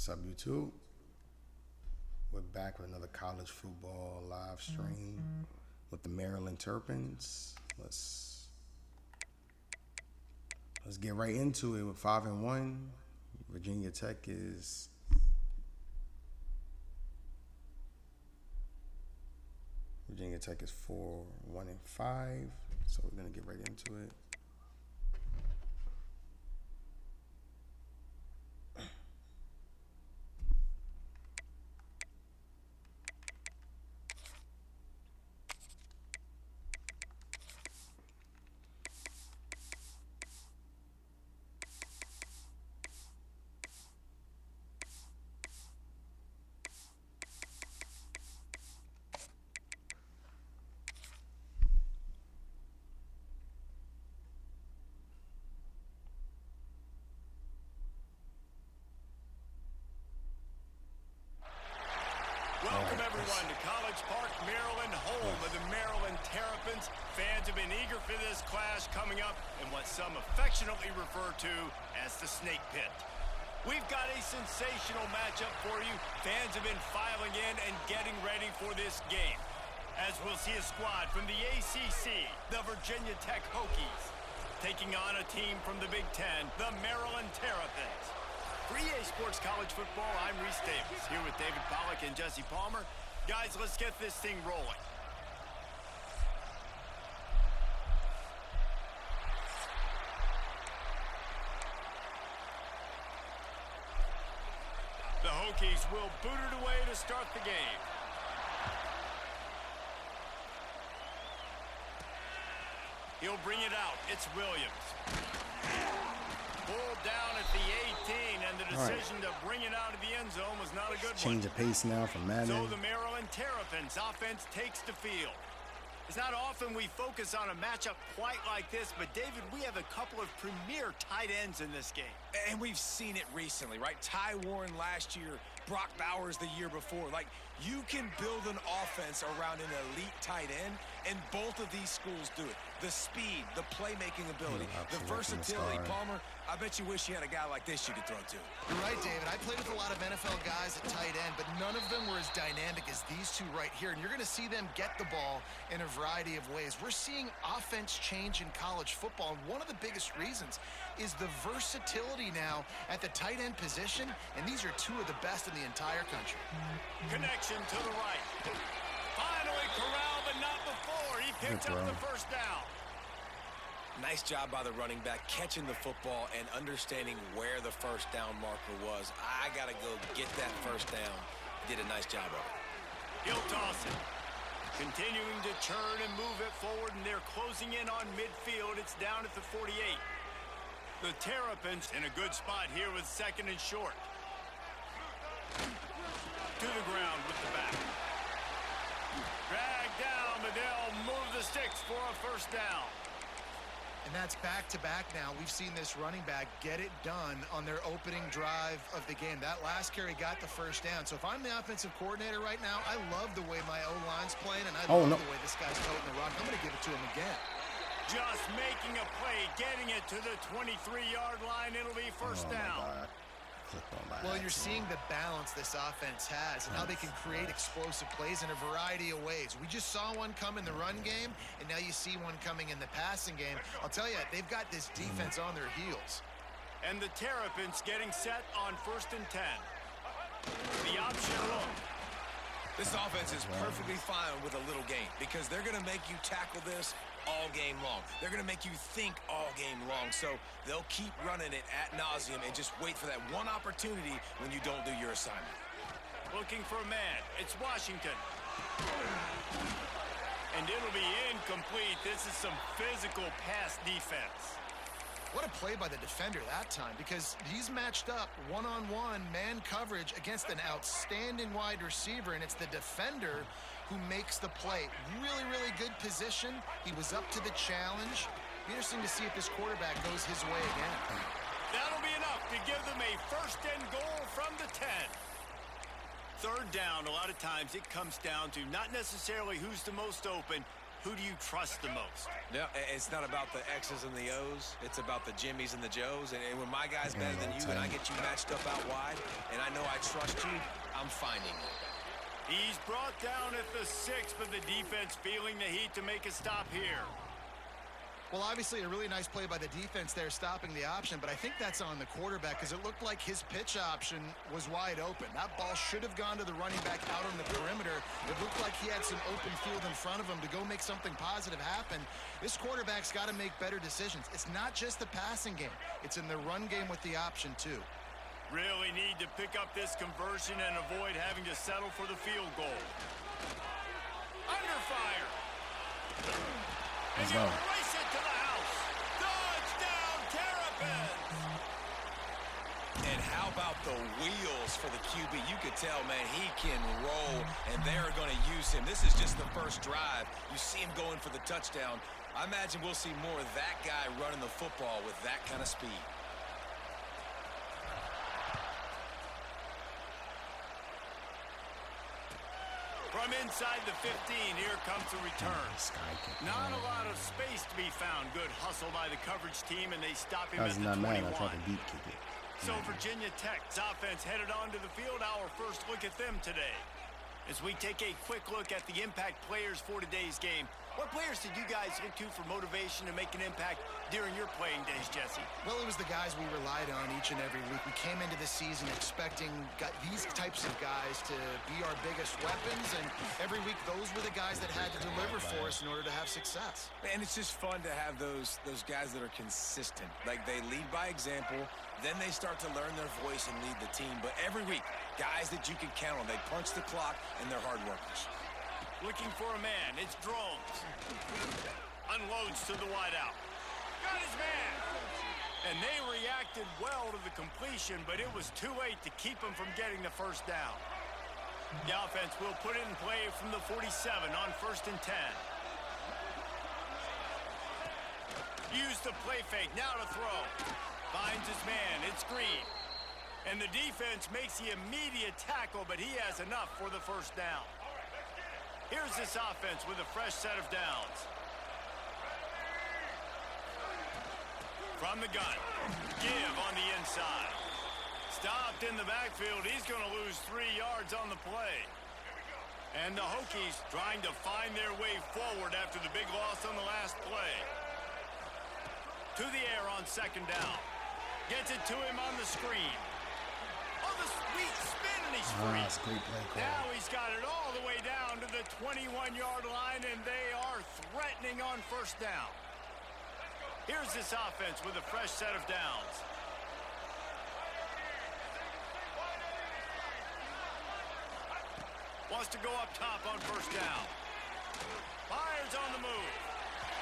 What's up, YouTube? We're back with another college football live stream with the Maryland Terrapins. Let's get right into it with 5-1. Virginia Tech is Virginia Tech is 4-1-5. So we're gonna get right into it. Welcome everyone to College Park, Maryland, home of the Maryland Terrapins. Fans have been eager for this clash coming up in what some affectionately refer to as the Snake Pit. We've got a sensational matchup for you. Fans have been filing in and getting ready for this game, as we'll see a squad from the ACC, the Virginia Tech Hokies, taking on a team from the Big Ten, the Maryland Terrapins. For EA Sports College Football, I'm Reese Davis, here with David Pollack and Jesse Palmer. Guys, let's get this thing rolling. The Hokies will boot it away to start the game. He'll bring it out. It's Williams. Pulled down at the 18, and the decision to bring it out of the end zone was not a good one. Change of pace now from Madden. So the Maryland Terrapins offense takes the field. It's not often we focus on a matchup quite like this, but David, we have a couple of premier tight ends in this game. And we've seen it recently, right? Ty Warren last year, Brock Bowers the year before. Like, you can build an offense around an elite tight end, and both of these schools do it. The speed, the playmaking ability, the versatility. Palmer, I bet you wish you had a guy like this you could throw to. You're right, David. I played with a lot of NFL guys at tight end, but none of them were as dynamic as these two right here. And you're going to see them get the ball in a variety of ways. We're seeing offense change in college football, and one of the biggest reasons is the versatility now at the tight end position, and these are two of the best in the entire country. Connection to the right. Finally corralled, but not before. He picked up the first down. Nice job by the running back, catching the football and understanding where the first down marker was. I got to go get that first down. Did a nice job of it. He'll toss it. Continuing to churn and move it forward, and they're closing in on midfield. It's down at the 48. The Terrapins in a good spot here with second and short. To the ground with the back. Drag down, but they'll move the sticks for a first down. And that's back-to-back now. We've seen this running back get it done on their opening drive of the game. That last carry got the first down. So if I'm the offensive coordinator right now, I love the way my O-line's playing, and I love the way this guy's toting the rock. I'm going to give it to him again. Just making a play, getting it to the 23-yard line. It'll be first down. Well, you're seeing the balance this offense has and how they can create explosive plays in a variety of ways. We just saw one come in the run game, and now you see one coming in the passing game. I'll tell you, they've got this defense on their heels. And the Terrapins getting set on 1st and 10. The option look. This offense is perfectly fine with a little game because they're going to make you tackle this all game long. They're going to make you think all game long. So they'll keep running it ad nauseum and just wait for that one opportunity when you don't do your assignment. Looking for a man. It's Washington. And it'll be incomplete. This is some physical pass defense. What a play by the defender that time, because he's matched up one-on-one man coverage against an outstanding wide receiver, and it's the defender who makes the play. Really, really good position. He was up to the challenge. Be interesting to see if this quarterback goes his way again. That'll be enough to give them a first and goal from the 10. Third down, a lot of times it comes down to not necessarily who's the most open, who do you trust the most? Yeah, it's not about the X's and the O's. It's about the Jimmys and the Joes. And when my guy's better than you and I get you matched up out wide, and I know I trust you, I'm finding you. He's brought down at the 6, but the defense feeling the heat to make a stop here. Well, obviously a really nice play by the defense there, stopping the option, but I think that's on the quarterback because it looked like his pitch option was wide open. That ball should have gone to the running back out on the perimeter. It looked like he had some open field in front of him to go make something positive happen. This quarterback's got to make better decisions. It's not just the passing game. It's in the run game with the option, too. Really need to pick up this conversion and avoid having to settle for the field goal. Under fire. Let's and go. race it to the house. Touchdown, Terrapins. And how about the wheels for the QB? You could tell, man, he can roll, and they're going to use him. This is just the first drive. You see him going for the touchdown. I imagine we'll see more of that guy running the football with that kind of speed. From inside the 15, here comes the return. Not a lot of space to be found. Good hustle by the coverage team, and they stop him at the 21. I tried to deep kick it. So Virginia Tech's offense headed onto the field. Our first look at them today. As we take a quick look at the impact players for today's game, what players did you guys look to for motivation to make an impact during your playing days, Jesse? Well, it was the guys we relied on each and every week. We came into the season expecting these types of guys to be our biggest weapons, and every week those were the guys that had to deliver for us in order to have success. And it's just fun to have those guys that are consistent. Like, they lead by example, then they start to learn their voice and lead the team. But every week, guys that you can count on. They punch the clock, and they're hard workers. Looking for a man. It's Drones. Unloads to the wideout. Got his man. And they reacted well to the completion, but it was too late to keep him from getting the first down. The offense will put it in play from the 47 on 1st and 10. Use the play fake. Now to throw. Finds his man. It's Green. And the defense makes the immediate tackle, but he has enough for the first down. Here's this offense with a fresh set of downs. From the gun. Give on the inside. Stopped in the backfield. He's going to lose 3 yards on the play. And the Hokies trying to find their way forward after the big loss on the last play. To the air on 2nd down. Gets it to him on the screen. Oh, the sweet spin, and he's free. That's a great play call. Now he's got it all the way down to the 21-yard line, and they are threatening on 1st down. Here's this offense with a fresh set of downs. Wants to go up top on 1st down. Fires on the move.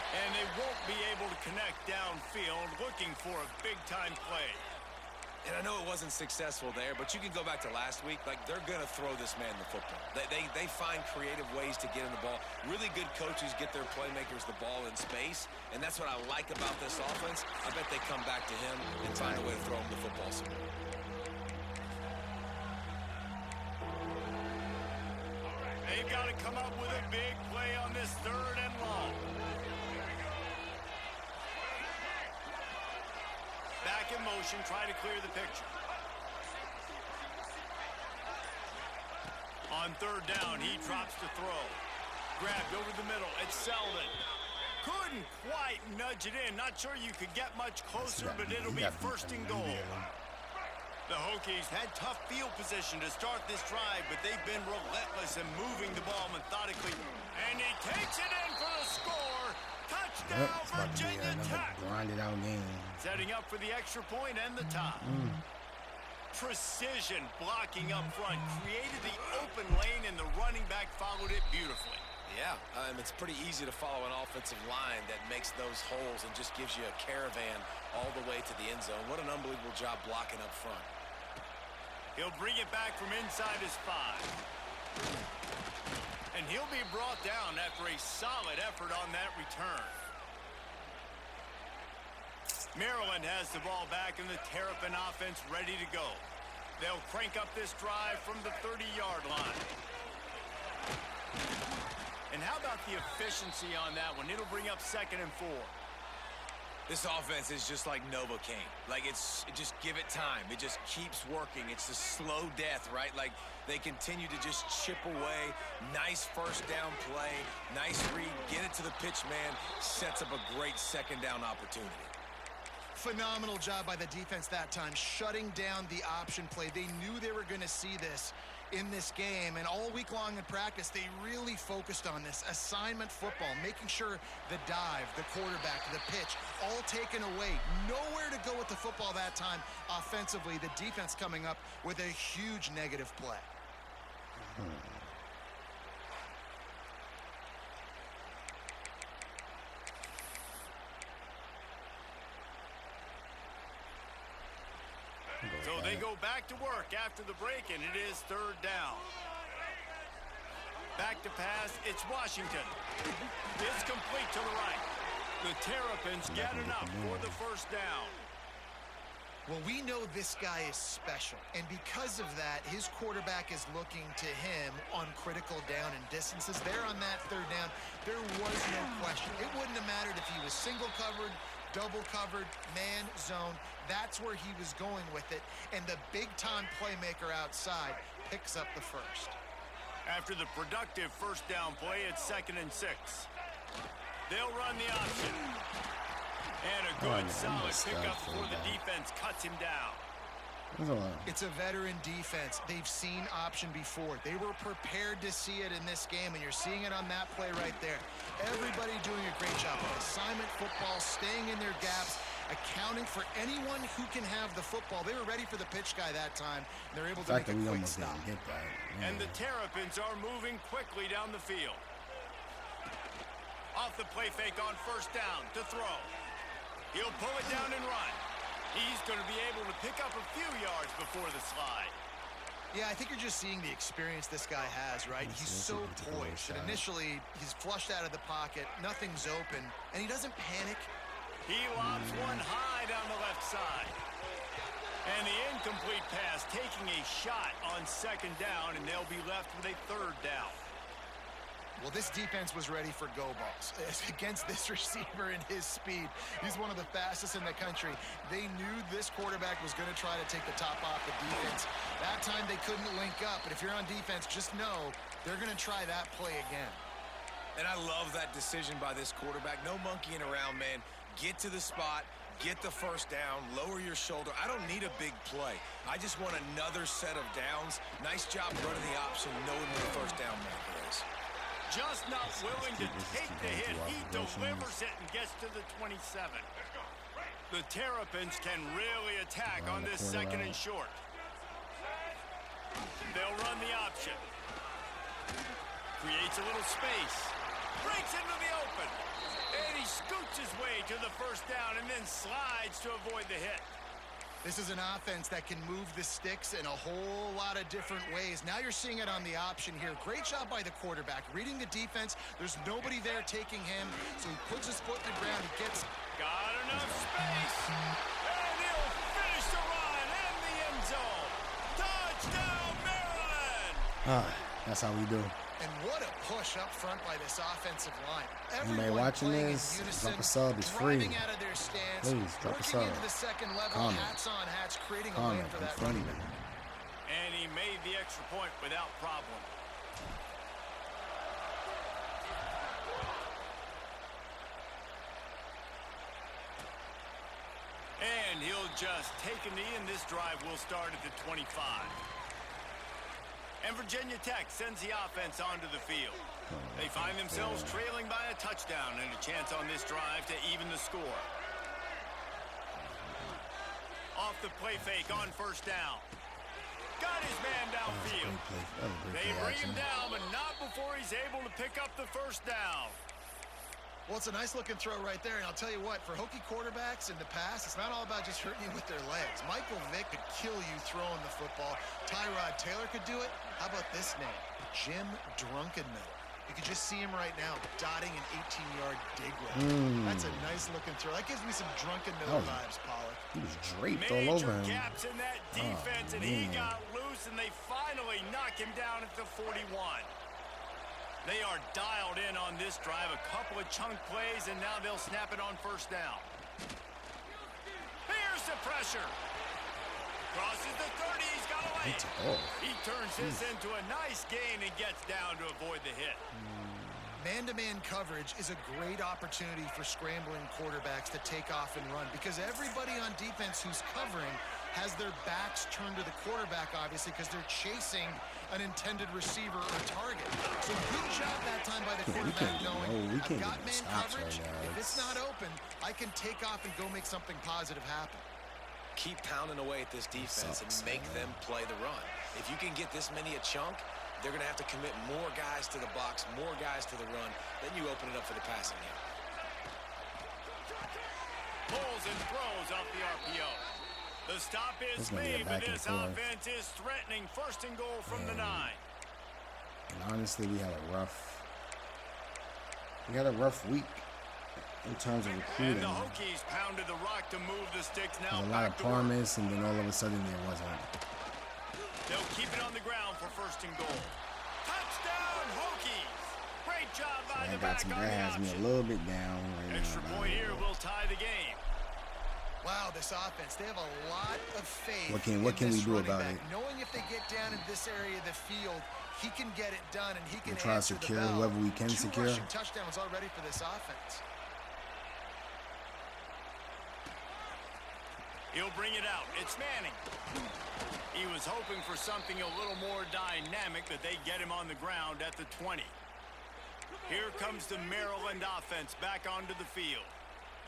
And they won't be able to connect downfield, looking for a big-time play. And I know it wasn't successful there, but you can go back to last week. Like, they're going to throw this man the football. They find creative ways to get in the ball. Really good coaches get their playmakers the ball in space, and that's what I like about this offense. I bet they come back to him and find a way to throw him the football somewhere. They've got to come up with a big play on this 3rd and long. Back in motion, try to clear the picture. On 3rd down, he drops to throw. Grabbed over the middle. It's Selden. Couldn't quite nudge it in. Not sure you could get much closer, but it'll be 1st and goal. The Hokies had tough field position to start this drive, but they've been relentless in moving the ball methodically. And he takes it in for the score. Touchdown, Virginia Tech. Grinded out game. Setting up for the extra point and the tie. Precision blocking up front. Created the open lane, and the running back followed it beautifully. Yeah, it's pretty easy to follow an offensive line that makes those holes and just gives you a caravan all the way to the end zone. What an unbelievable job blocking up front. He'll bring it back from inside his 5. And he'll be brought down after a solid effort on that return. Maryland has the ball back, and the Terrapin offense ready to go. They'll crank up this drive from the 30-yard line. And And how about the efficiency on that one? It'll bring up 2nd and 4. This offense is just like Novocaine. Like, just give it time. It just keeps working. It's a slow death, right? Like, they continue to just chip away. Nice first down play. Nice read. Get it to the pitch man. Sets up a great 2nd down opportunity. Phenomenal job by the defense that time, shutting down the option play. They knew they were going to see this in this game, and all week long in practice, they really focused on this assignment football, making sure the dive, the quarterback, the pitch, all taken away. Nowhere to go with the football that time offensively. The defense coming up with a huge negative play. So they go back to work after the break, and it is 3rd down. Back to pass, it's Washington. It's complete to the right. The Terrapins get enough for the 1st down. Well, we know this guy is special, and because of that, his quarterback is looking to him on critical down and distances. There on that 3rd down, there was no question. It wouldn't have mattered if he was single covered, double covered, man, zone. That's where he was going with it, and the big-time playmaker outside picks up the 1st. After the productive 1st down play, it's 2nd and 6. They'll run the option. And a good, solid pickup before the defense cuts him down. It's a veteran defense. They've seen option before. They were prepared to see it in this game, and you're seeing it on that play right there. Everybody doing a great job of assignment football, staying in their gaps, accounting for anyone who can have the football. They were ready for the pitch guy that time, and they're able to make a quick stop. And the Terrapins are moving quickly down the field. Off the play fake on 1st down to throw. He'll pull it down and run. He's going to be able to pick up a few yards before the slide. Yeah, I think you're just seeing the experience this guy has, right? He's so poised. And initially, he's flushed out of the pocket. Nothing's open. And he doesn't panic. He lobs one high down the left side. And the incomplete pass taking a shot on 2nd down, and they'll be left with a 3rd down. Well, this defense was ready for go balls against this receiver and his speed. He's one of the fastest in the country. They knew this quarterback was going to try to take the top off the defense. That time they couldn't link up, but if you're on defense, just know they're going to try that play again. And I love that decision by this quarterback. No monkeying around, man. Get to the spot, get the 1st down, lower your shoulder. I don't need a big play. I just want another set of downs. Nice job running the option, knowing where the 1st down marker is. Just not willing to take the hit. He delivers it and gets to the 27. The Terrapins can really attack on this 2nd and short. They'll run the option. Creates a little space. Breaks into the open. And he scoots his way to the 1st down and then slides to avoid the hit. This is an offense that can move the sticks in a whole lot of different ways. Now you're seeing it on the option here. Great job by the quarterback. Reading the defense. There's nobody there taking him, so he puts his foot in the ground. He gets... Got enough space. And he'll finish the run in the end zone. Touchdown, Maryland! That's how we do. And what a push up front by this offensive line. Anybody watching this, drop a sub. It's free. Out of their stance, please, drop a sub. Into the 2nd level, comment. hats on hats, creating a Comment lane for that funny. running back. And he made the extra point without problem. And he'll just take a knee, and this drive will start at the 25. And Virginia Tech sends the offense onto the field. They find themselves trailing by a touchdown and a chance on this drive to even the score. Off the play fake on 1st down. Got his man downfield. They bring him down, but not before he's able to pick up the 1st down. Well, it's a nice-looking throw right there, and I'll tell you what, for Hokie quarterbacks in the past, it's not all about just hurting you with their legs. Michael Vick could kill you throwing the football. Tyrod Taylor could do it. How about this name? Jim Drunkenmiller. You can just see him right now, dotting an 18-yard dig route. That's a nice-looking throw. That gives me some Drunkenmiller vibes, Pollock. He was draped all over him. Major gaps in that defense, and he got loose, and they finally knock him down at the 41. They are dialed in on this drive. A couple of chunk plays, and now they'll snap it on first down. Here's the pressure. Crosses the 30. He's got away. He turns this into a nice gain and gets down to avoid the hit. Man-to-man coverage is a great opportunity for scrambling quarterbacks to take off and run because everybody on defense who's covering has their backs turned to the quarterback, obviously, because they're chasing an intended receiver or target. So good job that time by the quarterback knowing I've got man coverage. If it's not open, I can take off and go make something positive happen. Keep pounding away at this defense and make them play the run. If you can get this many a chunk, they're going to have to commit more guys to the box, more guys to the run. Then you open it up for the passing game. Pulls and throws off the RPO. The stop is made, but this offense is threatening first and goal from the 9. And honestly, we had a rough week in terms of recruiting. And the Hokies pounded the rock to move the sticks now. A lot of promise, and then all of a sudden there wasn't. They'll keep it on the ground for first and goal. Touchdown, Hokies! Great job by the back on the that has me a little bit down right Extra now. point here will tie the game. Wow, this offense, they have a lot of faith. What can we do about it? Knowing if they get down in this area of the field, he can get it done and he can We'll try to answer the secure bell. whoever we can 2 secure. rushing touchdowns already for this offense. He'll bring it out. It's Manning. He was hoping for something a little more dynamic, but they get him on the ground at the 20. Here comes the Maryland offense back onto the field.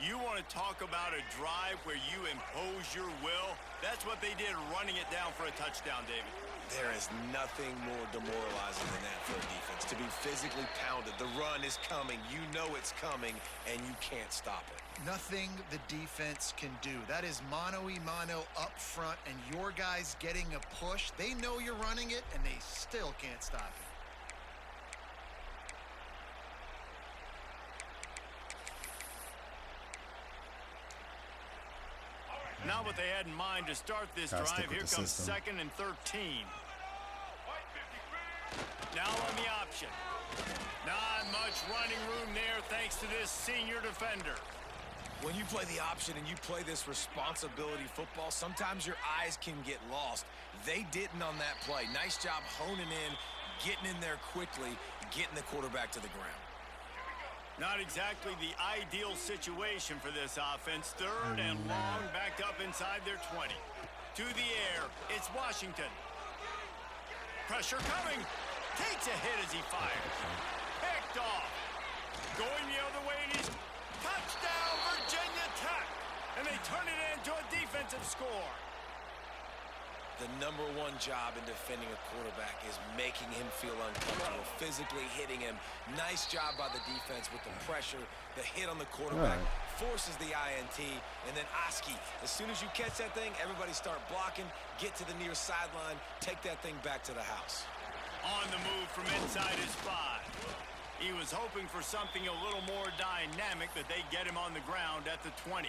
You want to talk about a drive where you impose your will? That's what they did, running it down for a touchdown, David. There is nothing more demoralizing than that for a defense, to be physically pounded. The run is coming. You know it's coming, and you can't stop it. Nothing the defense can do. That is mano-a-mano up front, and your guys getting a push. They know you're running it, and they still can't stop it. Not what they had in mind to start this drive. Here comes second and 13. Now on the option. Not much running room there thanks to this senior defender. When you play the option and you play this responsibility football, sometimes your eyes can get lost. They didn't on that play. Nice job honing in, getting in there quickly, getting the quarterback to the ground. Not exactly the ideal situation for this offense. Third and long, backed up inside their 20. To the air, it's Washington. Pressure coming. Takes a hit as he fires. Picked off. Going the other way, and he's touchdown, Virginia Tech. And they turn it into a defensive score. The number one job in defending a quarterback is making him feel uncomfortable, physically hitting him. Nice job by the defense with the pressure, the hit on the quarterback, forces the INT, and then Oski. As soon as you catch that thing, everybody start blocking, get to the near sideline, take that thing back to the house. On the move from inside his 5. He was hoping for something a little more dynamic, but they get him on the ground at the 20.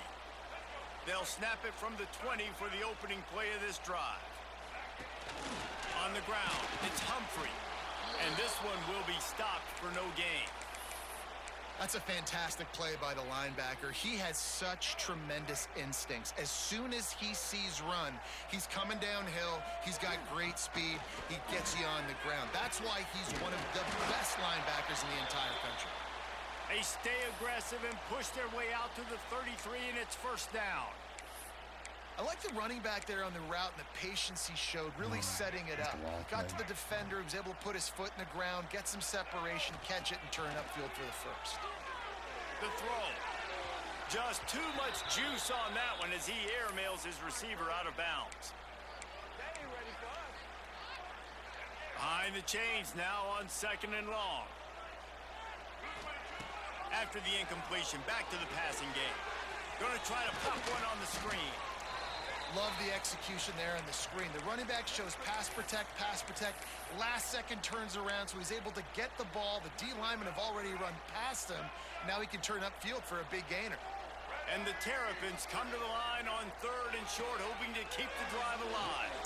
They'll snap it from the 20 for the opening play of this drive. On the ground, it's Humphrey. And this one will be stopped for no gain. That's a fantastic play by the linebacker. He has such tremendous instincts. As soon as he sees run, he's coming downhill. He's got great speed. He gets you on the ground. That's why he's one of the best linebackers in the entire country. They stay aggressive and push their way out to the 33, and it's first down. I like the running back there on the route and the patience he showed, really setting it up. Got to the defender, he was able to put his foot in the ground, get some separation, catch it, and turn upfield for the first. The throw. Just too much juice on that one as he airmails his receiver out of bounds. Behind the chains now on second and long. After the incompletion, back to the passing game. Going to try to pop one on the screen. Love the execution there on the screen. The running back shows pass protect, last second turns around, so he's able to get the ball. The D linemen have already run past him. Now he can turn upfield for a big gainer. And the Terrapins come to the line on third and short, hoping to keep the drive alive.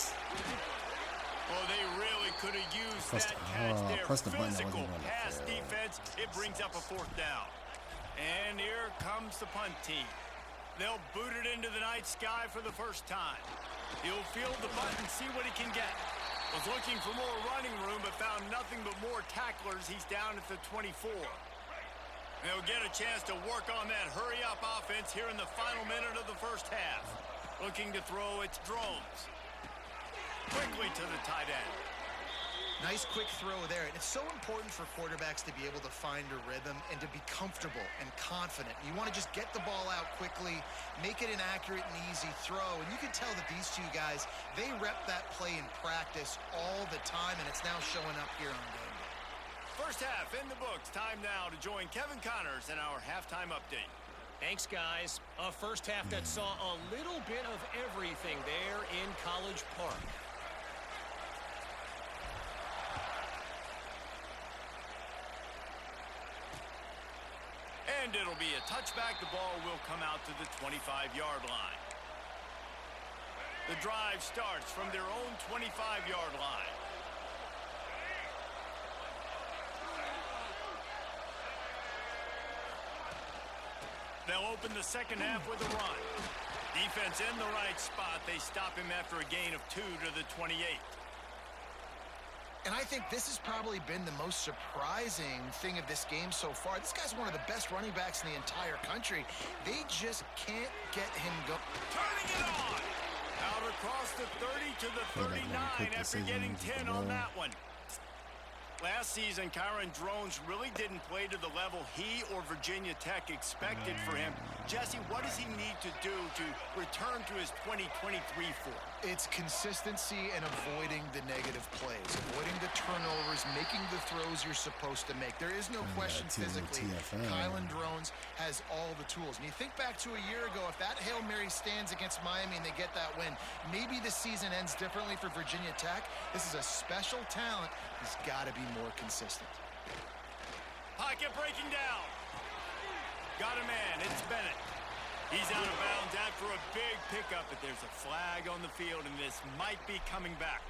Oh, they really could have used Press that the- catch there. press the button, I wasn't Physical gonna pass fail. defense. It brings up a 4th down. And here comes the punt team. They'll boot it into the night sky for the first time. He'll field the butt and see what he can get. Was looking for more running room, but found nothing but more tacklers. He's down at the 24. They'll get a chance to work on that hurry-up offense here in the final minute of the first half. Looking to throw its drones. Quickly to the tight end. Nice quick throw there. And it's so important for quarterbacks to be able to find a rhythm and to be comfortable and confident. You want to just get the ball out quickly, make it an accurate and easy throw. And you can tell that these two guys, they rep that play in practice all the time, and it's now showing up here on game day. First half in the books. Time now to join Kevin Connors in our halftime update. Thanks, guys. A first half that saw a little bit of everything there in College Park. And it'll be a touchback. The ball will come out to the 25-yard line. The drive starts from their own 25-yard line. They'll open the second half with a run. Defense in the right spot. They stop him after a gain of 2 to the 28. And I think this has probably been the most surprising thing of this game so far. This guy's one of the best running backs in the entire country. They just can't get him going. Turning it on. Out across the 30 to the 39 after getting 10 on that one. Last season, Kyron Drones really didn't play to the level he or Virginia Tech expected for him. Jesse, what does he need to do to return to his 2023 form? It's consistency and avoiding the negative plays, avoiding the turnovers, making the throws you're supposed to make. There is no question physically. Kyron Drones has all the tools. And you think back to a year ago, if that Hail Mary stands against Miami and they get that win, maybe the season ends differently for Virginia Tech. This is a special talent. He's got to be more consistent. Pocket breaking down. Got a man. It's Bennett. He's out of bounds after a big pickup, but there's a flag on the field, and this might be coming back.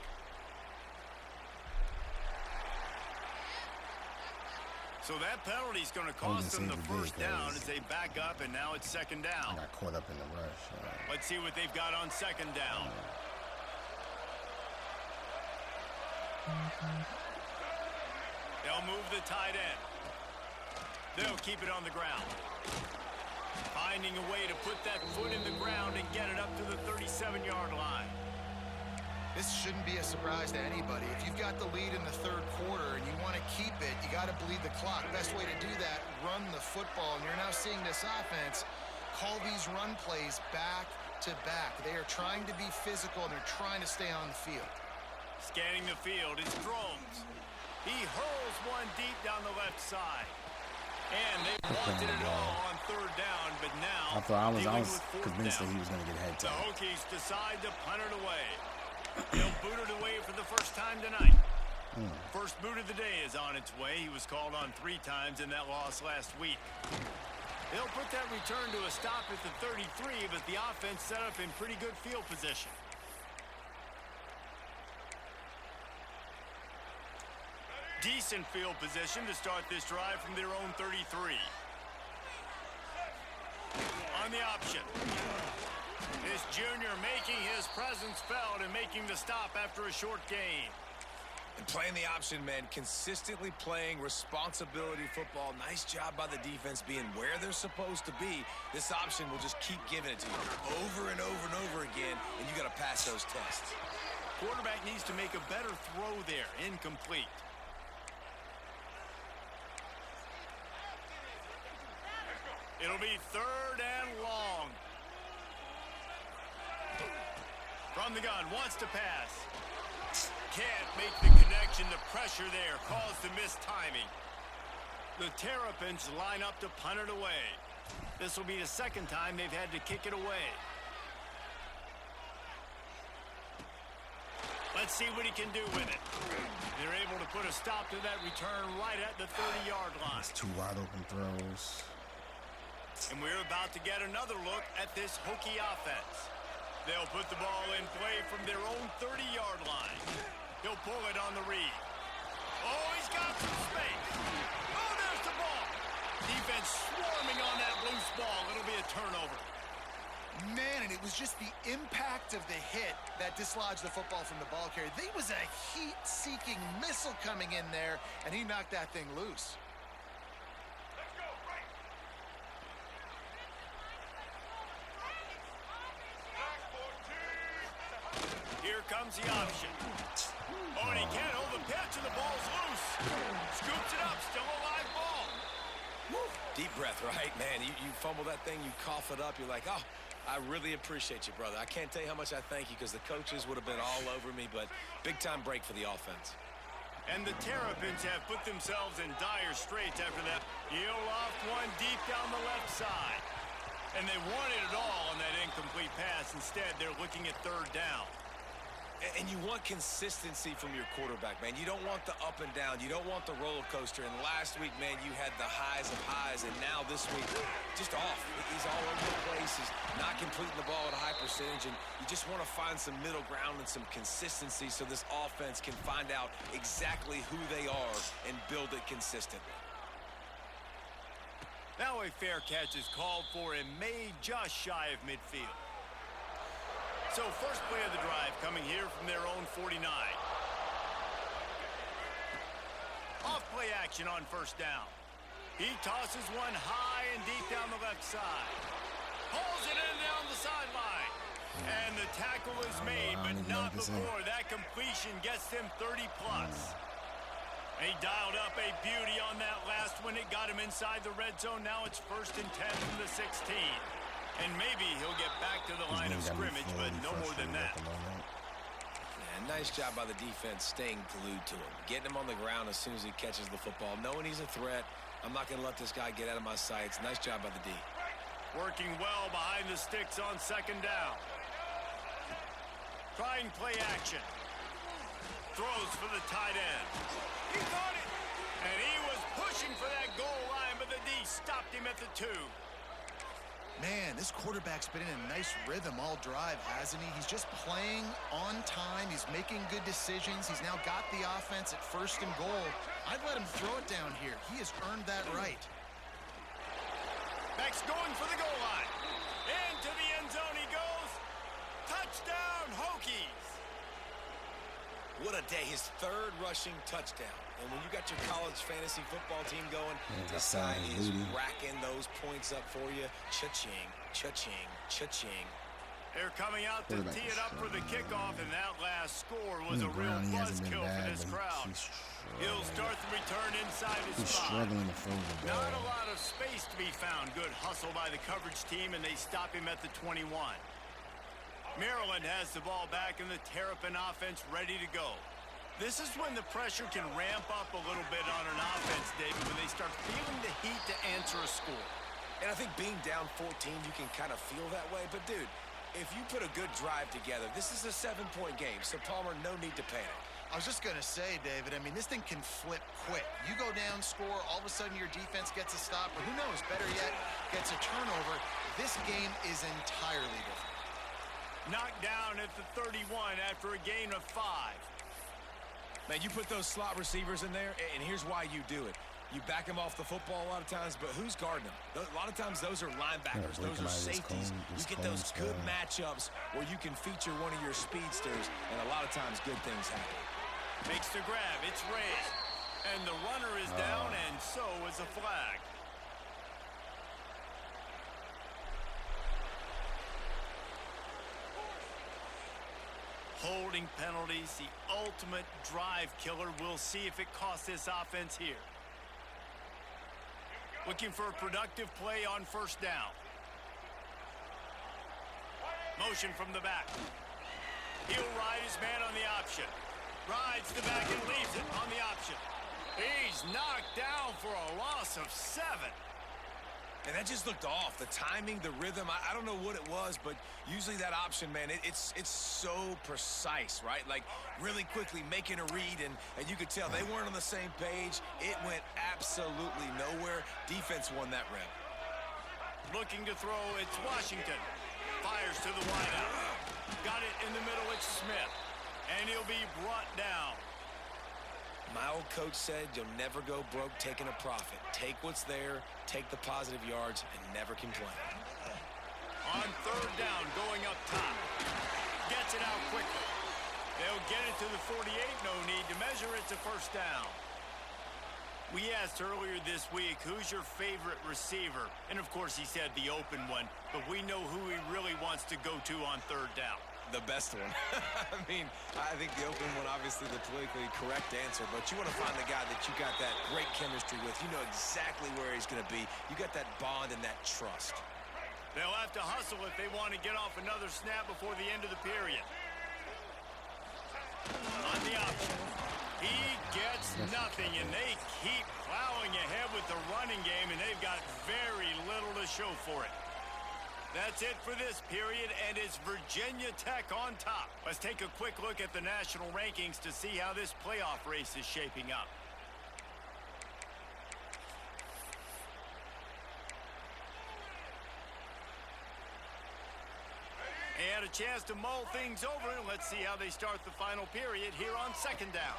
So that penalty is going to cost them the first down as they back up, and now it's second down. I got caught up in the rush. Let's see what they've got on second down. They'll move the tight end. They'll keep it on the ground. Finding a way to put that foot in the ground and get it up to the 37-yard line. This shouldn't be a surprise to anybody. If you've got the lead in the third quarter and you want to keep it, you got to bleed the clock. Best way to do that, run the football. And you're now seeing this offense call these run plays back to back. They are trying to be physical, and they're trying to stay on the field. Scanning the field, it's Drones. He hurls one deep down the left side. And they wanted it all on third down, but now I was fourth convinced that down. he was going to get head The tapped. Hokies decide to punt it away. They'll boot it away for the first time tonight. First boot of the day is on its way. He was called on 3 times in that loss last week. They'll put that return to a stop at the 33, but the offense set up in pretty good field position. Decent field position to start this drive from their own 33. On the option. This junior making his presence felt and making the stop after a short gain. And playing the option, man, consistently playing responsibility football. Nice job by the defense being where they're supposed to be. This option will just keep giving it to you over and over and over again, and you got to pass those tests. Quarterback needs to make a better throw there. Incomplete. It'll be third and long. From the gun, wants to pass. Can't make the connection. The pressure there caused the missed timing. The Terrapins line up to punt it away. This will be the second time they've had to kick it away. Let's see what he can do with it. They're able to put a stop to that return right at the 30-yard line. It's 2 wide open throws. And we're about to get another look at this Hokie offense. They'll put the ball in play from their own 30-yard line. He'll pull it on the read. Oh, he's got some space. Oh, there's the ball. Defense swarming on that loose ball. It'll be a turnover. Man, and it was just the impact of the hit that dislodged the football from the ball carrier. There was a heat-seeking missile coming in there, and he knocked that thing loose. Here comes the option. Oh, and he can't hold the pitch, and the ball's loose. Scoops it up, still a live ball. Woo. Deep breath, right, man? You fumble that thing, you cough it up, you're like, oh, I really appreciate you, brother. I can't tell you how much I thank you because the coaches would have been all over me, but big-time break for the offense. And the Terrapins have put themselves in dire straits after that. He'll loft one deep down the left side. And they wanted it all on that incomplete pass. Instead, they're looking at third down. And you want consistency from your quarterback, man. You don't want the up and down. You don't want the roller coaster. And last week, man, you had the highs of highs. And now this week, just off. He's all over the place. He's not completing the ball at a high percentage. And you just want to find some middle ground and some consistency so this offense can find out exactly who they are and build it consistently. Now a fair catch is called for and made just shy of midfield. So first play of the drive coming here from their own 49. Off play action on first down. He tosses one high and deep down the left side. Pulls it in down the sideline. And the tackle is made, but not before that completion gets them 30+. He dialed up a beauty on that last one. It got him inside the red zone. Now it's 1st and 10 from the 16. And maybe he'll get back to the line of scrimmage, but no more than that. Man, nice job by the defense staying glued to him. Getting him on the ground as soon as he catches the football. Knowing he's a threat. I'm not going to let this guy get out of my sights. Nice job by the D. Working well behind the sticks on second down. Trying play action. Throws for the tight end. He caught it. And he was pushing for that goal line, but the D stopped him at the 2. Man, this quarterback's been in a nice rhythm all drive, hasn't he? He's just playing on time. He's making good decisions. He's now got the offense at 1st and goal. I'd let him throw it down here. He has earned that right. Beck's going for the goal line. Into the end zone he goes. Touchdown, Hokies. What a day. His 3rd rushing touchdown. And when you got your college fantasy football team going, this guy is racking those points up for you. Cha-ching, cha-ching, cha-ching. They're coming out to tee it up for the kickoff, and that last score was a real buzzkill for this crowd. He'll start the return inside his spot. Not a lot of space to be found. Good hustle by the coverage team, and they stop him at the 21. Maryland has the ball back, and the Terrapin offense ready to go. This is when the pressure can ramp up a little bit on an offense, David, when they start feeling the heat to answer a score. And I think being down 14, you can kind of feel that way. But, dude, if you put a good drive together, this is a 7-point game. So, Palmer, no need to panic. I was just going to say, David, I mean, this thing can flip quick. You go down, score, all of a sudden your defense gets a stop, or who knows, better yet, gets a turnover. This game is entirely different. Knocked down at the 31 after a gain of 5. Man, you put those slot receivers in there, and here's why you do it. You back them off the football a lot of times, but who's guarding them? A lot of times those are linebackers. Those are safeties. You get those good matchups where you can feature one of your speedsters, and a lot of times good things happen. Makes the grab. It's raised. And the runner is down, and so is a flag. Holding penalties, the ultimate drive killer. We'll see if it costs this offense here. Looking for a productive play on first down. Motion from the back. He'll ride his man on the option. Rides the back and leaves it on the option. He's knocked down for a loss of 7. And that just looked off. The timing, the rhythm, I don't know what it was, but usually that option, man, it's so precise, right? Like, really quickly making a read, and you could tell they weren't on the same page. It went absolutely nowhere. Defense won that rep. Looking to throw, it's Washington. Fires to the wideout. Got it in the middle, it's Smith. And he'll will be brought down. My old coach said you'll never go broke taking a profit. Take what's there, take the positive yards, and never complain. On third down, going up top. Gets it out quickly. They'll get it to the 48. No need to measure. It's a first down. We asked earlier this week, who's your favorite receiver? And, of course, he said the open one. But we know who he really wants to go to on third down. The best one. I mean, I think the open one, obviously the politically correct answer, but you want to find the guy that you got that great chemistry with. You know exactly where he's going to be. You got that bond and that trust. They'll have to hustle if they want to get off another snap before the end of the period. On the option. He gets nothing, and they keep plowing ahead with the running game, and they've got very little to show for it. That's it for this period, and it's Virginia Tech on top. Let's take a quick look at the national rankings to see how this playoff race is shaping up. And a chance to mull things over. Let's see how they start the final period here on second down.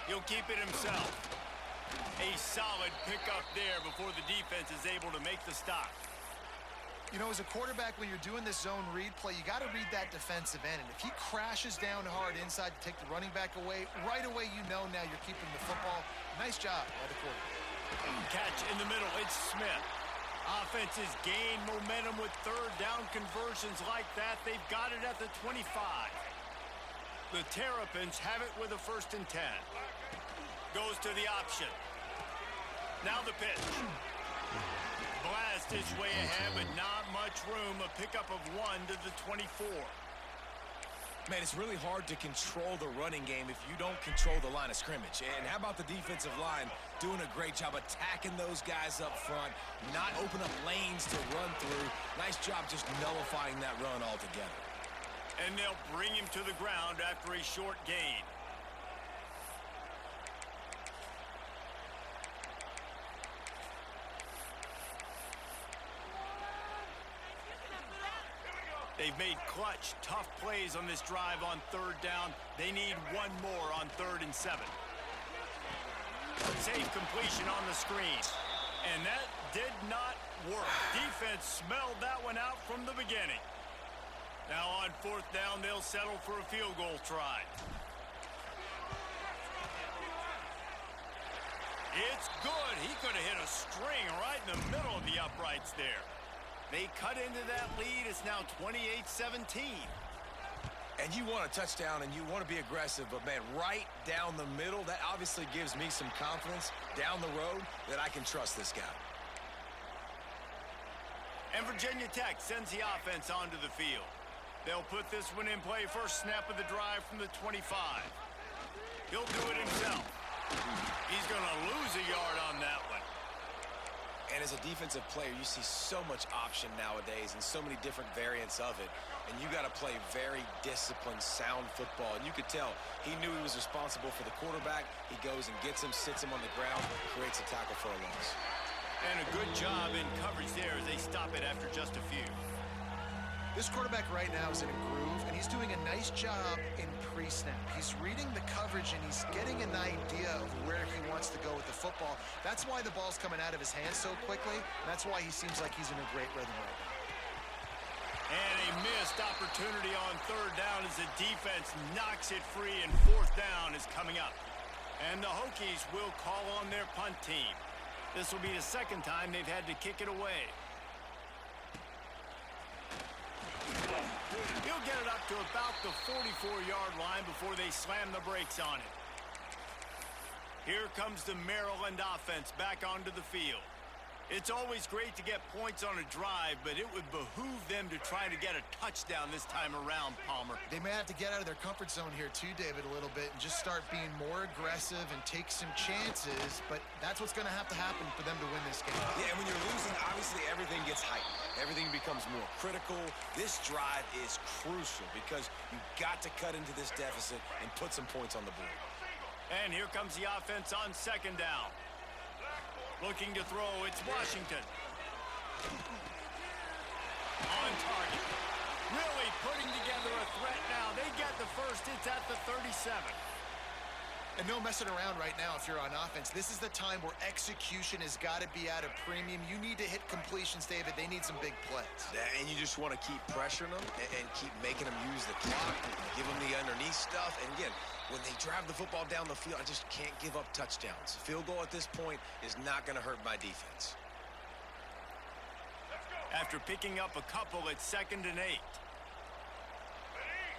He'll keep it himself. A solid pickup there before the defense is able to make the stop. You know, as a quarterback, when you're doing this zone read play, you got to read that defensive end. And if he crashes down hard inside to take the running back away, right away you know now you're keeping the football. Nice job by the quarterback. Catch in the middle. It's Smith. Offenses gain momentum with third down conversions like that. They've got it at the 25. The Terrapins have it with a 1st and 10. Goes to the option. Now the pitch. Blast his way ahead, but not much room. A pickup of 1 to the 24. Man, it's really hard to control the running game if you don't control the line of scrimmage. And how about the defensive line doing a great job attacking those guys up front, not open up lanes to run through. Nice job just nullifying that run altogether. And they'll bring him to the ground after a short gain. They've made clutch, tough plays on this drive on third down. They need one more on 3rd and 7. Safe completion on the screen. And that did not work. Defense smelled that one out from the beginning. Now on 4th down, they'll settle for a field goal try. It's good. He could have hit a string right in the middle of the uprights there. They cut into that lead. It's now 28-17. And you want a touchdown and you want to be aggressive, but man, right down the middle, that obviously gives me some confidence down the road that I can trust this guy. And Virginia Tech sends the offense onto the field. They'll put this one in play. First snap of the drive from the 25. He'll do it himself. He's going to lose a yard on that one. And as a defensive player, you see so much option nowadays and so many different variants of it. And you got to play very disciplined, sound football. And you could tell he knew he was responsible for the quarterback. He goes and gets him, sits him on the ground, creates a tackle for a loss. And a good job in coverage there as they stop it after just a few. This quarterback right now is in a groove, and he's doing a nice job in pre-snap. He's reading the coverage, and he's getting an idea of where he wants to go with the football. That's why the ball's coming out of his hands so quickly, and that's why he seems like he's in a great rhythm right now. And a missed opportunity on third down as the defense knocks it free, and 4th down is coming up. And the Hokies will call on their punt team. This will be the 2nd time they've had to kick it away. He'll get it up to about the 44-yard line before they slam the brakes on it. Here comes the Maryland offense back onto the field. It's always great to get points on a drive, but it would behoove them to try to get a touchdown this time around, Palmer. They may have to get out of their comfort zone here too, David, a little bit and just start being more aggressive and take some chances, but that's what's going to happen for them to win this game. Yeah, and when you're losing, obviously everything gets heightened. Everything becomes more critical. This drive is crucial because you've got to cut into this deficit and put some points on the board. And here comes the offense on 2nd down. Looking to throw, it's Washington. On target. Really putting together a threat now. They get the first. It's at the 37. And no messing around right now if you're on offense. This is the time where execution has got to be at a premium. You need to hit completions, David. They need some big plays. And you just want to keep pressuring them and keep making them use the clock, give them the underneath stuff. And again, when they drive the football down the field, I just can't give up touchdowns. Field goal at this point is not going to hurt my defense. After picking up a couple, it's 2nd and 8.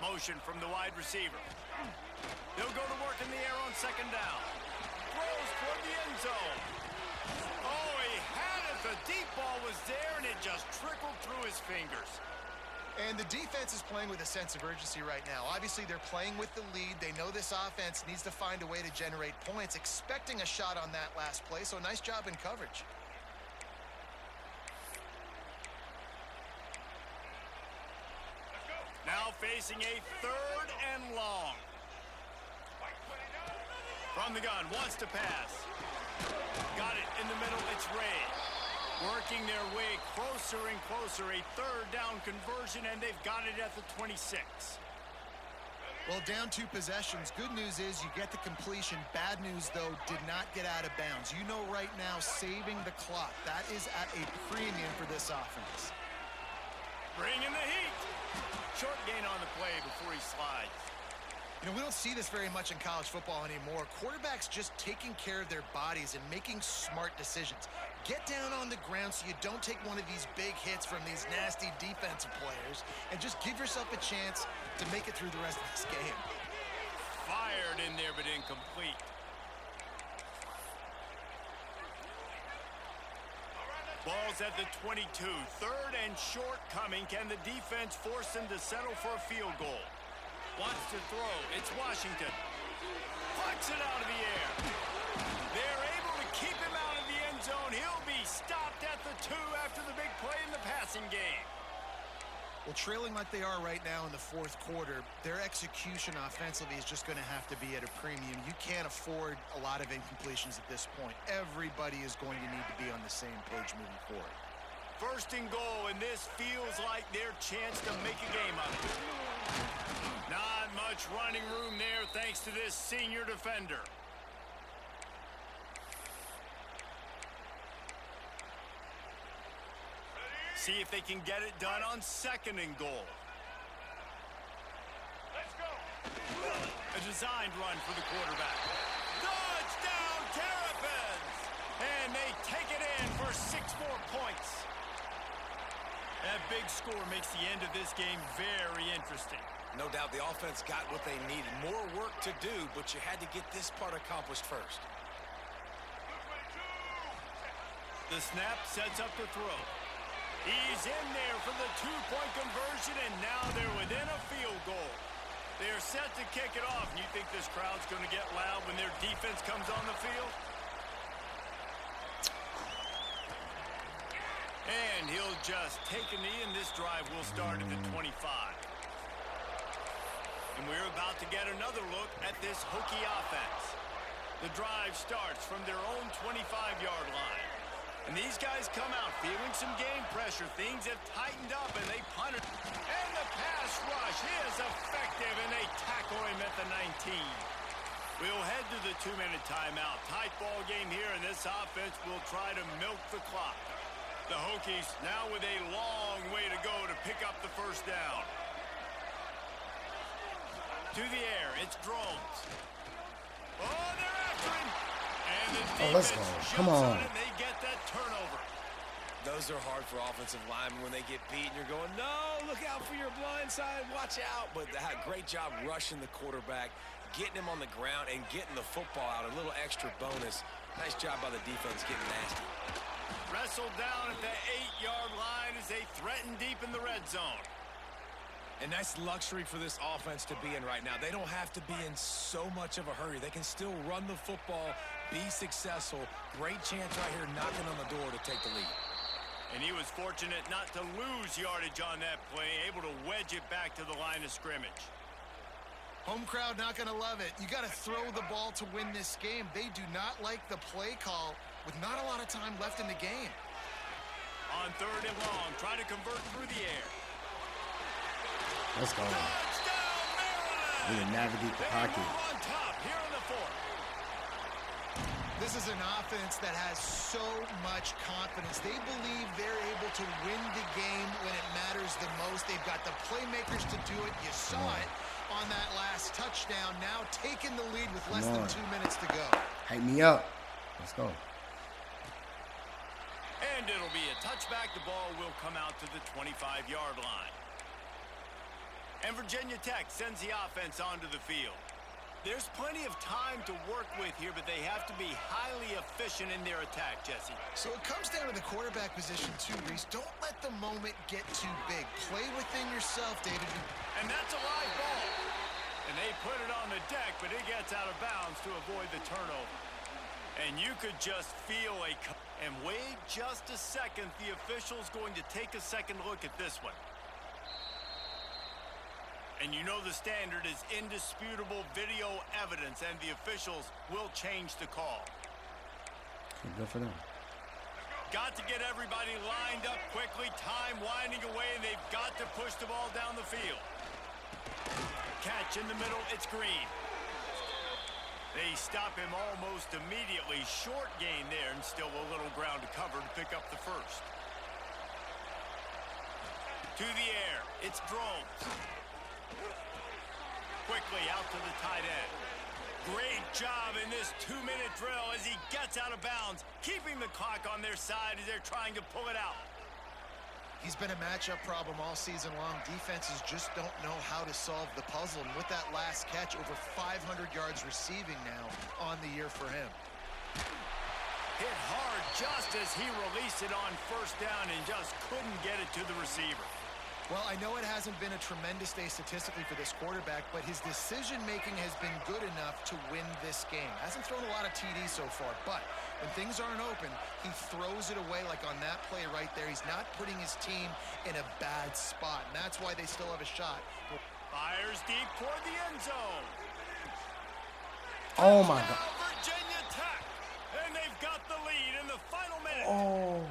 Motion from the wide receiver. They'll go to work in the air on 2nd down. Throws toward the end zone. Oh, he had it. The deep ball was there, and it just trickled through his fingers. And the defense is playing with a sense of urgency right now. Obviously, they're playing with the lead. They know this offense needs to find a way to generate points, expecting a shot on that last play, so nice job in coverage. Now facing a 3rd and long. From the gun, wants to pass. Got it in the middle, it's Ray. Working their way closer and closer, a 3rd down conversion, and they've got it at the 26. Well, down 2 possessions. Good news is you get the completion. Bad news, though, did not get out of bounds. You know right now, saving the clock. That is at a premium for this offense. Bringing the heat. Short gain on the play before he slides. You know, we don't see this very much in college football anymore. Quarterbacks just taking care of their bodies and making smart decisions. Get down on the ground so you don't take one of these big hits from these nasty defensive players and just give yourself a chance to make it through the rest of this game. Fired in there, but incomplete. Ball's at the 22. 3rd and short coming. Can the defense force them to settle for a field goal? Wants to throw. It's Washington. Plucks it out of the air. They're able to keep him out of the end zone. He'll be stopped at the 2 after the big play in the passing game. Well, trailing like they are right now in the 4th quarter, their execution offensively is just going to have to be at a premium. You can't afford a lot of incompletions at this point. Everybody is going to need to be on the same page moving forward. 1st and goal, and this feels like their chance to make a game of it. Not much running room there thanks to this senior defender. See if they can get it done on 2nd and goal. Let's go. A designed run for the quarterback. Touchdown, Terrapins! And they take it in for 6 more points. That big score makes the end of this game very interesting. No doubt the offense got what they needed. More work to do, but you had to get this part accomplished first. The snap sets up the throw. He's in there for the 2-point conversion, and now they're within a field goal. They're set to kick it off. And you think this crowd's going to get loud when their defense comes on the field? And he'll just take a knee, and this drive will start at the 25. And we're about to get another look at this Hokie offense. The drive starts from their own 25-yard line. And these guys come out feeling some game pressure. Things have tightened up, and they punt it. And the pass rush is effective, and they tackle him at the 19. We'll head to the 2-minute timeout. Tight ball game here, and this offense will try to milk the clock. The Hokies now with a long way to go to pick up the 1st down. To the air, it's Drones. Oh, they're after him. And the let's defense go. Come on. and they get that turnover. Those are hard for offensive linemen when they get beat and you're going, no, look out for your blind side, watch out. But they had a great job rushing the quarterback, getting him on the ground, and getting the football out. A little extra bonus. Nice job by the defense getting nasty. Wrestled down at the 8-yard line as they threaten deep in the red zone. And that's luxury for this offense to be in right now. They don't have to be in so much of a hurry. They can still run the football, be successful. Great chance right here knocking on the door to take the lead. And he was fortunate not to lose yardage on that play, able to wedge it back to the line of scrimmage. Home crowd not going to love it. You got to throw the ball to win this game. They do not like the play call with not a lot of time left in the game. On 3rd and long, trying to convert through the air. Let's go. Touchdown, Maryland! They can navigate the They pocket. move on top here in the fourth. This is an offense that has so much confidence. They believe they're able to win the game when it matters the most. They've got the playmakers to do it. You saw it on that last touchdown. Now taking the lead with less than 2 minutes to go. Hype me up. Let's go. And it'll be a touchback. The ball will come out to the 25-yard line. And Virginia Tech sends the offense onto the field. There's plenty of time to work with here, but they have to be highly efficient in their attack, Jesse. So it comes down to the quarterback position too, Reese. Don't let the moment get too big. Play within yourself, David. And that's a live ball. And they put it on the deck, but it gets out of bounds to avoid the turnover. And you could just feel and wait just a second. The official's going to take a second look at this one. And you know the standard is indisputable video evidence, and the officials will change the call. Good for them. Got to get everybody lined up quickly. Time winding away, and they've got to push the ball down the field. Catch in the middle. It's Green. They stop him almost immediately. Short gain there, and still a little ground to cover to pick up the first. To the air. It's Drones. Quickly out to the tight end. Great job in this 2-minute drill as he gets out of bounds, keeping the clock on their side as they're trying to pull it out. He's been a matchup problem all season long. Defenses just don't know how to solve the puzzle. And with that last catch, over 500 yards receiving now on the year for him. Hit hard just as he released it on first down and just couldn't get it to the receiver. Well, I know it hasn't been a tremendous day statistically for this quarterback, but his decision-making has been good enough to win this game. Hasn't thrown a lot of TDs so far, but when things aren't open, he throws it away like on that play right there. He's not putting his team in a bad spot, and that's why they still have a shot. Fires deep toward the end zone. Oh, my God. Virginia Tech, and they've got the lead in the final minute. Oh,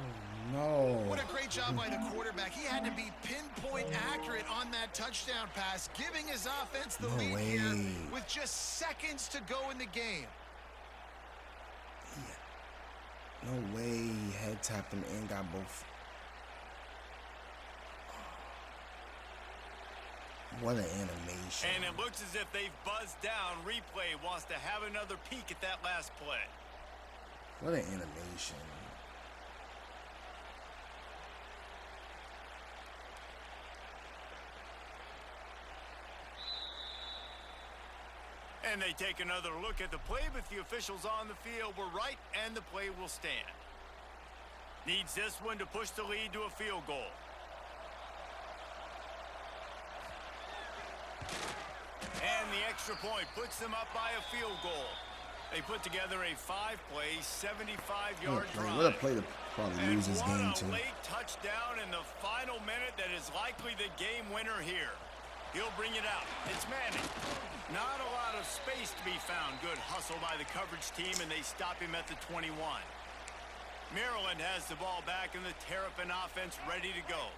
no. What a great job by the quarterback. He had to be pinpoint accurate on that touchdown pass, giving his offense the lead here with just seconds to go in the game. No way he head tapped him and got both. What an animation. And it looks as if they've buzzed down. Replay wants to have another peek at that last play. What an animation. And they take another look at the play, but the officials on the field were right, and the play will stand. Needs this one to push the lead to a field goal. And the extra point puts them up by a field goal. They put together a 5-play, 75-yard drive. What a play to probably lose this game to. And what a late touchdown in the final minute that is likely the game winner here. He'll bring it out. It's Manning. Not a lot of space to be found. Good hustle by the coverage team, and they stop him at the 21. Maryland has the ball back, and the Terrapin offense ready to go.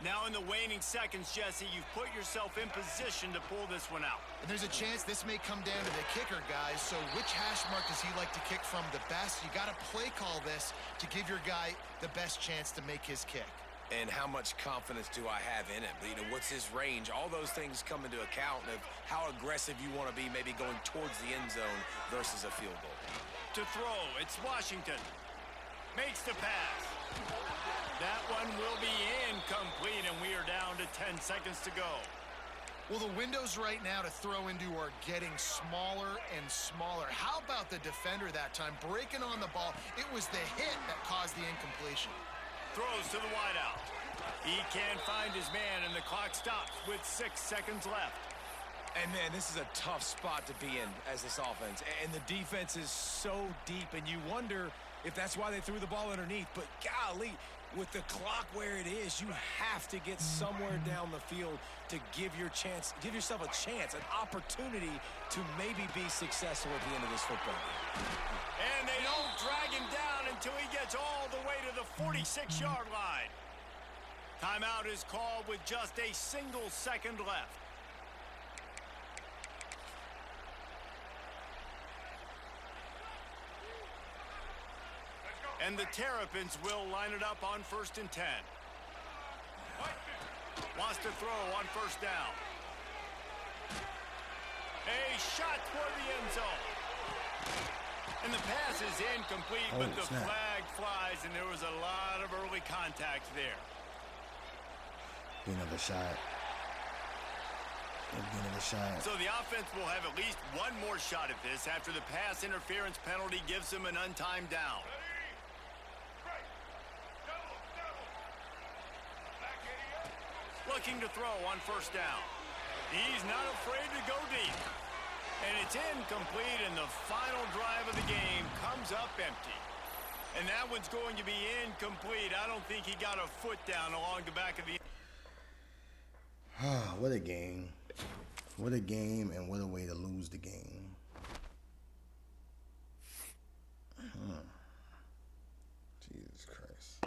Now in the waning seconds, Jesse, you've put yourself in position to pull this one out. And there's a chance this may come down to the kicker, guys. So which hash mark does he like to kick from the best? You got to play call this to give your guy the best chance to make his kick. And how much confidence do I have in it? You know, what's his range? All those things come into account of how aggressive you want to be maybe going towards the end zone versus a field goal. To throw, it's Washington. Makes the pass. That one will be incomplete, and we are down to 10 seconds to go. Well, the windows right now to throw into are getting smaller and smaller. How about the defender that time? Breaking on the ball. It was the hit that caused the incompletion. Throws to the wideout. He can't find his man, and the clock stops with 6 seconds left. And, man, this is a tough spot to be in as this offense. And the defense is so deep, and you wonder if that's why they threw the ball underneath. But, golly, with the clock where it is, you have to get somewhere down the field to give yourself a chance, an opportunity to maybe be successful at the end of this football game. And they don't drag him down until he gets all the way to the 46-yard line. Timeout is called with just a single second left. And the Terrapins will line it up on 1st and 10. Wants to throw on 1st down. A shot toward the end zone. And the pass is incomplete, but the flag flies, and there was a lot of early contact there. Another shot. Another shot. So the offense will have at least one more shot at this after the pass interference penalty gives them an untimed down. Looking to throw on 1st down. He's not afraid to go deep. And it's incomplete, and the final drive of the game comes up empty. And that one's going to be incomplete. I don't think he got a foot down along the back of the... What a game. What a game, and what a way to lose the game. Jesus Christ.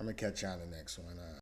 I'm going to catch you on the next one.